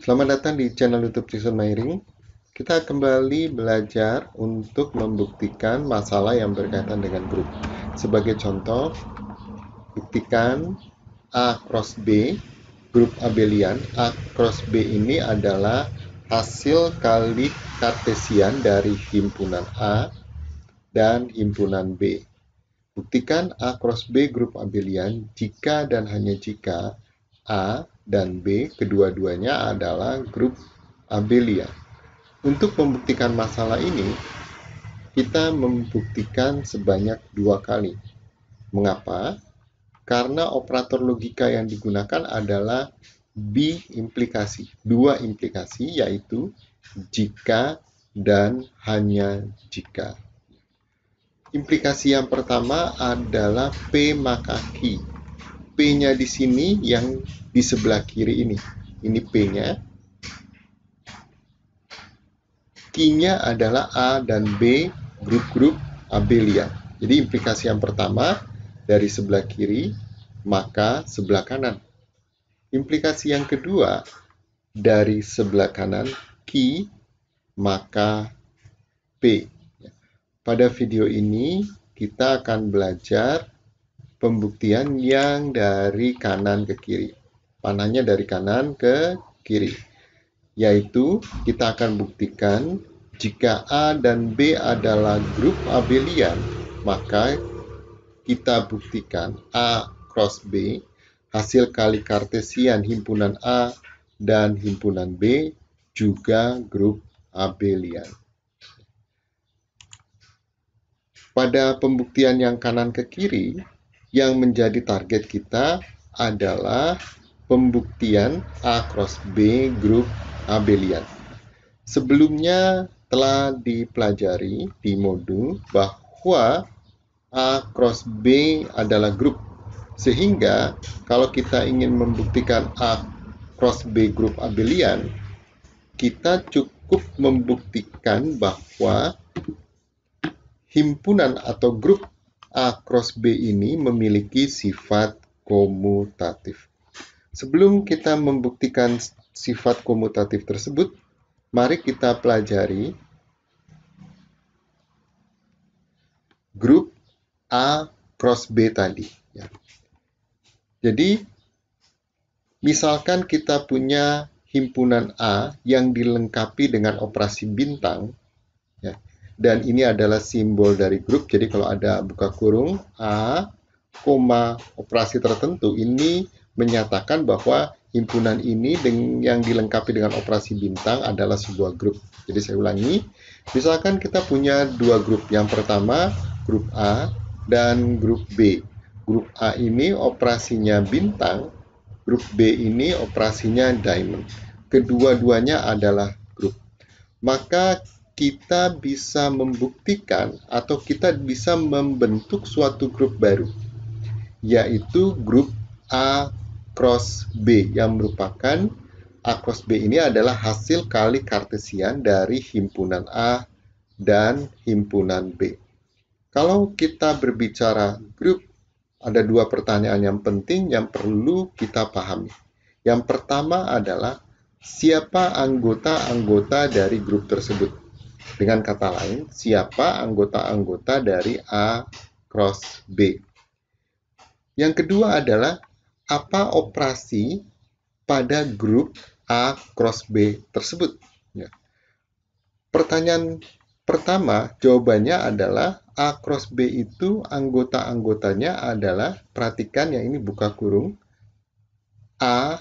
Selamat datang di channel YouTube Jason Mairing. Kita kembali belajar untuk membuktikan masalah yang berkaitan dengan grup. Sebagai contoh, buktikan A cross B, grup abelian. A cross B ini adalah hasil kali kartesian dari himpunan A dan himpunan B. Buktikan A cross B grup abelian jika dan hanya jika A dan B kedua-duanya adalah grup abelian. Untuk membuktikan masalah ini, kita membuktikan sebanyak 2 kali. Mengapa? Karena operator logika yang digunakan adalah bi-implikasi. 2 implikasi yaitu jika dan hanya jika. Implikasi yang pertama adalah P maka Q. P-nya di sini yang di sebelah kiri ini. Ini P-nya. Q-nya adalah A dan B grup-grup abelian. Jadi implikasi yang pertama dari sebelah kiri maka sebelah kanan. Implikasi yang kedua dari sebelah kanan Q maka P. Pada video ini kita akan belajar pembuktian yang dari kanan ke kiri. Panahnya dari kanan ke kiri. Yaitu kita akan buktikan jika A dan B adalah grup abelian, maka kita buktikan A cross B, hasil kali kartesian himpunan A dan himpunan B juga grup abelian. Pada pembuktian yang kanan ke kiri, yang menjadi target kita adalah pembuktian A cross B grup abelian. Sebelumnya telah dipelajari di modul bahwa A cross B adalah grup. Sehingga kalau kita ingin membuktikan A cross B grup abelian, kita cukup membuktikan bahwa himpunan atau grup A cross B ini memiliki sifat komutatif. Sebelum kita membuktikan sifat komutatif tersebut, mari kita pelajari grup A cross B tadi. Jadi, misalkan kita punya himpunan A yang dilengkapi dengan operasi bintang, dan ini adalah simbol dari grup. Jadi kalau ada buka kurung A, operasi tertentu, ini menyatakan bahwa himpunan ini yang dilengkapi dengan operasi bintang adalah sebuah grup. Jadi saya ulangi, misalkan kita punya 2 grup. Yang pertama grup A dan grup B. Grup A ini operasinya bintang, grup B ini operasinya diamond. Kedua-duanya adalah grup. Maka kita bisa membuktikan atau kita bisa membentuk suatu grup baru, yaitu grup A cross B, yang merupakan A cross B ini adalah hasil kali kartesian dari himpunan A dan himpunan B. Kalau kita berbicara grup, ada 2 pertanyaan yang penting yang perlu kita pahami. Yang pertama adalah siapa anggota-anggota dari grup tersebut. Dengan kata lain, siapa anggota-anggota dari A cross B. Yang kedua adalah apa operasi pada grup A cross B tersebut. Pertanyaan pertama, jawabannya adalah A cross B itu anggota-anggotanya adalah, perhatikan yang ini buka kurung, A,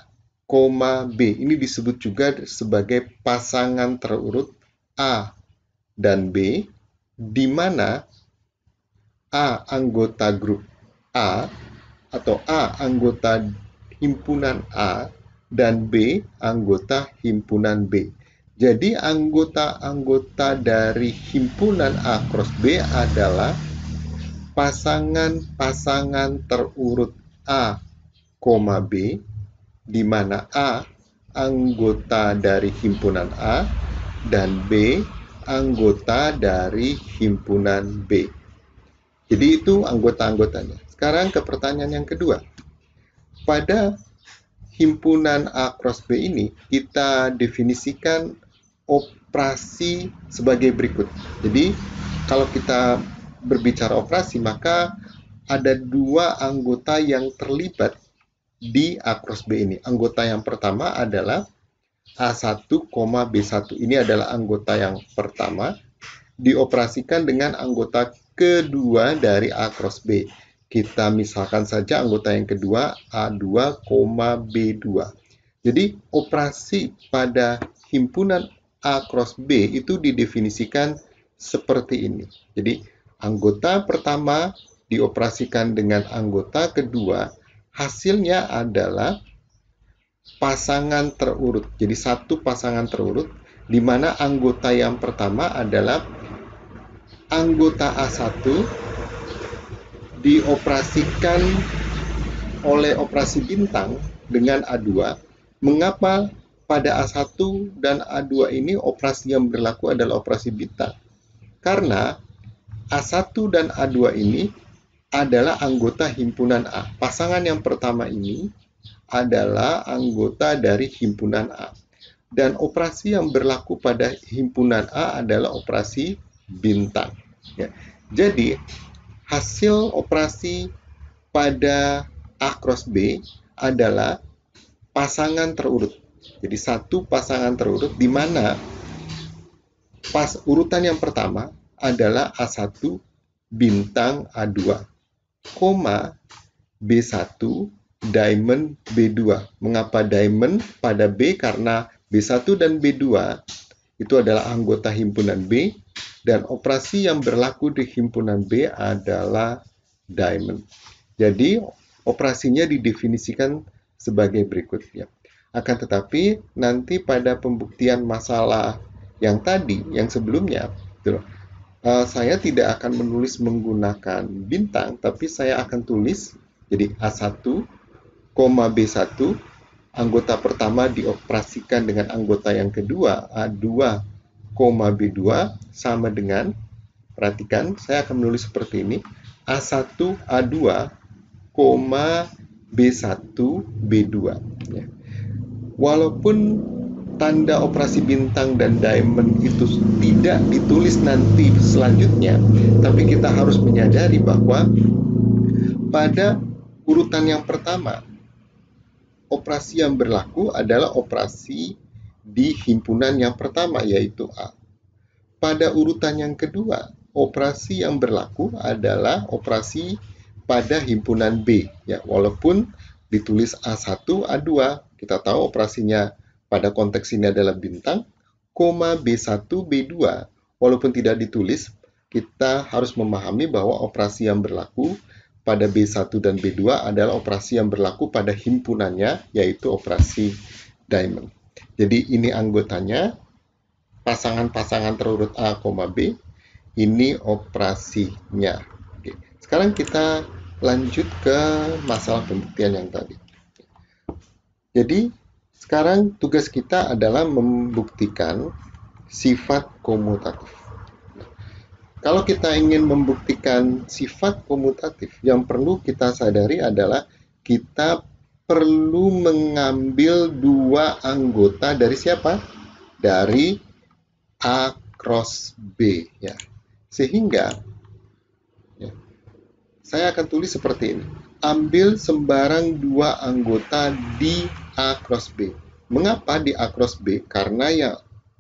B. Ini disebut juga sebagai pasangan terurut A dan B, di mana A anggota grup A atau A anggota himpunan A dan B anggota himpunan B. Jadi anggota-anggota dari himpunan A cross B adalah pasangan-pasangan terurut A, B, di mana A anggota dari himpunan A dan B anggota dari himpunan B. Jadi itu anggota-anggotanya. Sekarang ke pertanyaan yang kedua. Pada himpunan A cross B ini kita definisikan operasi sebagai berikut. Jadi kalau kita berbicara operasi, maka ada dua anggota yang terlibat di A cross B ini. Anggota yang pertama adalah A1, B1. Ini adalah anggota yang pertama dioperasikan dengan anggota kedua dari A cross B. Kita misalkan saja anggota yang kedua A2, B2. Jadi operasi pada himpunan A cross B itu didefinisikan seperti ini. Jadi anggota pertama dioperasikan dengan anggota kedua, hasilnya adalah pasangan terurut. Jadi satu pasangan terurut di mana anggota yang pertama adalah anggota A1 dioperasikan oleh operasi bintang dengan A2. Mengapa pada A1 dan A2 ini operasi yang berlaku adalah operasi bintang? Karena A1 dan A2 ini adalah anggota himpunan A. Pasangan yang pertama ini adalah anggota dari himpunan A. Dan operasi yang berlaku pada himpunan A adalah operasi bintang. Ya. Jadi, hasil operasi pada A cross B adalah pasangan terurut. Jadi, satu pasangan terurut di mana urutan yang pertama adalah A1 bintang A2, B1 diamond B2. Mengapa diamond pada B? Karena B1 dan B2 itu adalah anggota himpunan B, dan operasi yang berlaku di himpunan B adalah diamond. Jadi, operasinya didefinisikan sebagai berikutnya. Akan tetapi, nanti pada pembuktian masalah yang tadi, yang sebelumnya, saya tidak akan menulis menggunakan bintang, tapi saya akan tulis, jadi A1, B1, anggota pertama dioperasikan dengan anggota yang kedua, A2, B2, sama dengan, perhatikan, saya akan menulis seperti ini, A1, A2, B1, B2. Ya. Walaupun tanda operasi bintang dan diamond itu tidak ditulis nanti selanjutnya, tapi kita harus menyadari bahwa pada urutan yang pertama, operasi yang berlaku adalah operasi di himpunan yang pertama, yaitu A. Pada urutan yang kedua, operasi yang berlaku adalah operasi pada himpunan B. Ya, walaupun ditulis A1, A2, kita tahu operasinya pada konteks ini adalah bintang, B1, B2. Walaupun tidak ditulis, kita harus memahami bahwa operasi yang berlaku pada B1 dan B2 adalah operasi yang berlaku pada himpunannya, yaitu operasi diamond. Jadi ini anggotanya, pasangan-pasangan terurut A, B, ini operasinya. Oke. Sekarang kita lanjut ke masalah pembuktian yang tadi. Jadi sekarang tugas kita adalah membuktikan sifat komutatif. Kalau kita ingin membuktikan sifat komutatif, yang perlu kita sadari adalah kita perlu mengambil dua anggota dari siapa? Dari A cross B. Ya. Sehingga, ya, saya akan tulis seperti ini. Ambil sembarang dua anggota di A cross B. Mengapa di A cross B? Karena yang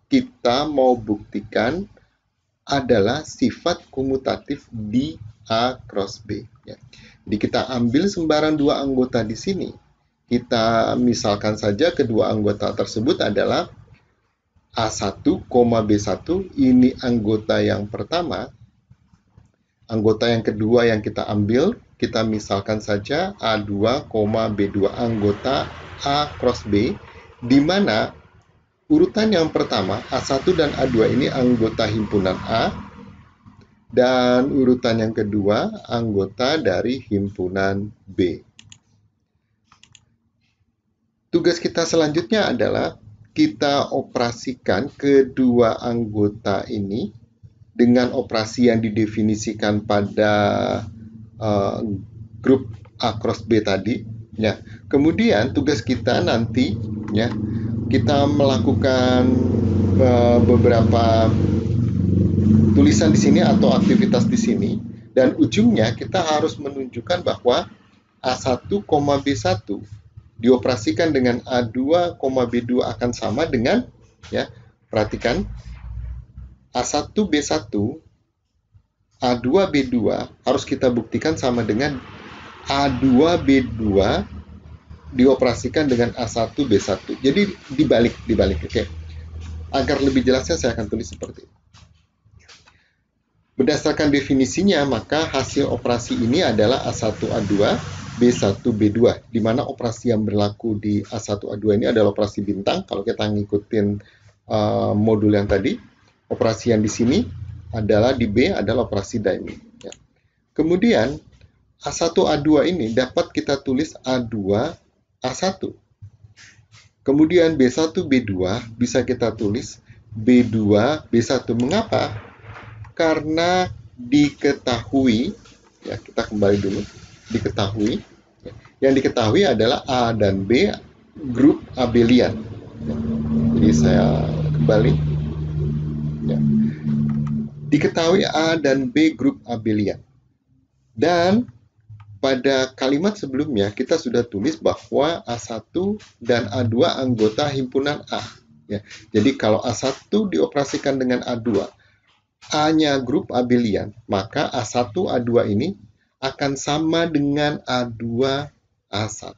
kita mau buktikan adalah sifat komutatif di A cross B. Ya. Jadi kita ambil sembarang dua anggota di sini. Kita misalkan saja kedua anggota tersebut adalah A1, B1. Ini anggota yang pertama. Anggota yang kedua yang kita ambil, kita misalkan saja A2, B2. Anggota A cross B, di mana urutan yang pertama, A1 dan A2 ini anggota himpunan A, dan urutan yang kedua, anggota dari himpunan B. Tugas kita selanjutnya adalah kita operasikan kedua anggota ini dengan operasi yang didefinisikan pada grup A cross B tadi, Ya, kemudian tugas kita nanti, ya, kita melakukan beberapa tulisan di sini atau aktivitas di sini, dan ujungnya kita harus menunjukkan bahwa A1, B1 dioperasikan dengan A2, B2 akan sama dengan, ya, perhatikan, A1, B1, A2, B2 harus kita buktikan sama dengan A2, B2 dioperasikan dengan A1, B1. Jadi dibalik, oke. Agar lebih jelasnya saya akan tulis seperti ini. Berdasarkan definisinya, maka hasil operasi ini adalah A1, A2, B1, B2, di mana operasi yang berlaku di A1, A2 ini adalah operasi bintang. Kalau kita ngikutin modul yang tadi, operasi yang di sini adalah di B adalah operasi Dyming. Ya. Kemudian A1, A2 ini dapat kita tulis A2, A1. Kemudian B1, B2 bisa kita tulis B2, B1. Mengapa? Karena diketahui, ya, kita kembali dulu, diketahui, ya, yang diketahui adalah A dan B grup abelian. Ya, jadi saya kembali, ya, diketahui A dan B grup abelian. Dan pada kalimat sebelumnya kita sudah tulis bahwa A1 dan A2 anggota himpunan A. Ya, jadi kalau A1 dioperasikan dengan A2, A-nya grup abelian, maka A1, A2 ini akan sama dengan A2, A1.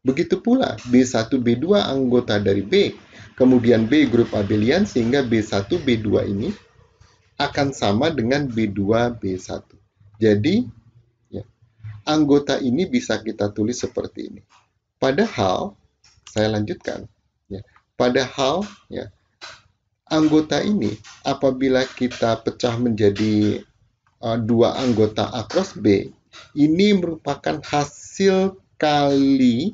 Begitu pula B1, B2 anggota dari B, kemudian B grup abelian, sehingga B1, B2 ini akan sama dengan B2, B1. Jadi, ya, anggota ini bisa kita tulis seperti ini. Padahal, saya lanjutkan, ya, padahal, ya, anggota ini apabila kita pecah menjadi dua anggota A cross B, ini merupakan hasil kali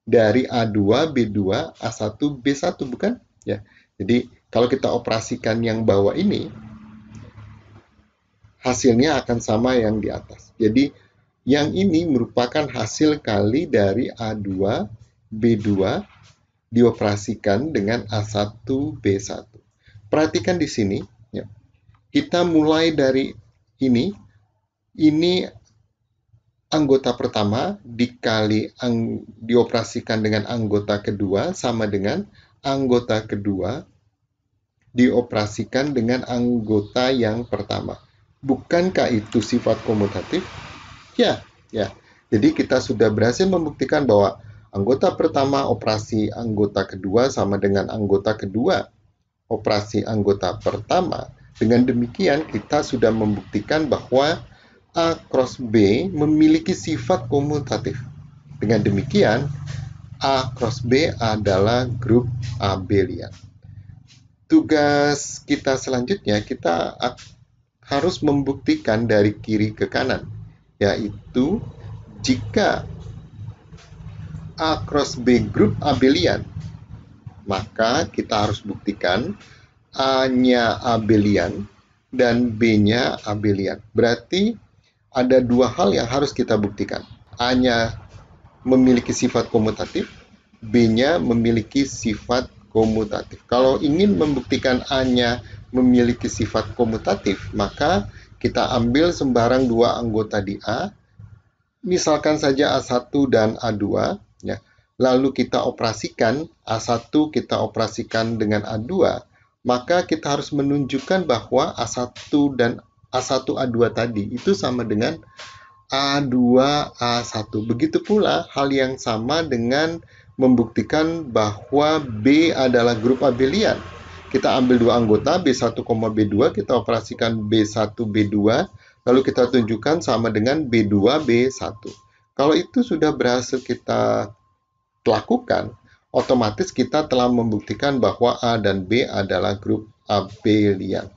dari A2, B2, A1, B1, bukan? Ya. Jadi kalau kita operasikan yang bawah ini, hasilnya akan sama yang di atas. Jadi yang ini merupakan hasil kali dari A2, B2 dioperasikan dengan A1, B1. Perhatikan di sini, ya. Kita mulai dari ini anggota pertama dioperasikan dengan anggota kedua sama dengan anggota kedua dioperasikan dengan anggota yang pertama. Bukankah itu sifat komutatif? Ya. Jadi kita sudah berhasil membuktikan bahwa anggota pertama operasi anggota kedua sama dengan anggota kedua operasi anggota pertama. Dengan demikian kita sudah membuktikan bahwa A cross B memiliki sifat komutatif. Dengan demikian A cross B adalah grup abelian. Tugas kita selanjutnya, kita harus membuktikan dari kiri ke kanan, yaitu jika A cross B grup abelian, maka kita harus buktikan A-nya abelian dan B-nya abelian. Berarti ada dua hal yang harus kita buktikan. A-nya memiliki sifat komutatif, B-nya memiliki sifat komutatif. Kalau ingin membuktikan A-nya memiliki sifat komutatif, maka kita ambil sembarang dua anggota di A, misalkan saja A1 dan A2, ya. Lalu kita operasikan A1, kita operasikan dengan A2, maka kita harus menunjukkan bahwa A1 dan A1 A2 tadi itu sama dengan A2 A1. Begitu pula hal yang sama dengan membuktikan bahwa B adalah grup abelian. Kita ambil dua anggota B1, B2, kita operasikan B1 B2, lalu kita tunjukkan sama dengan B2 B1. Kalau itu sudah berhasil kita lakukan, otomatis kita telah membuktikan bahwa A dan B adalah grup abelian.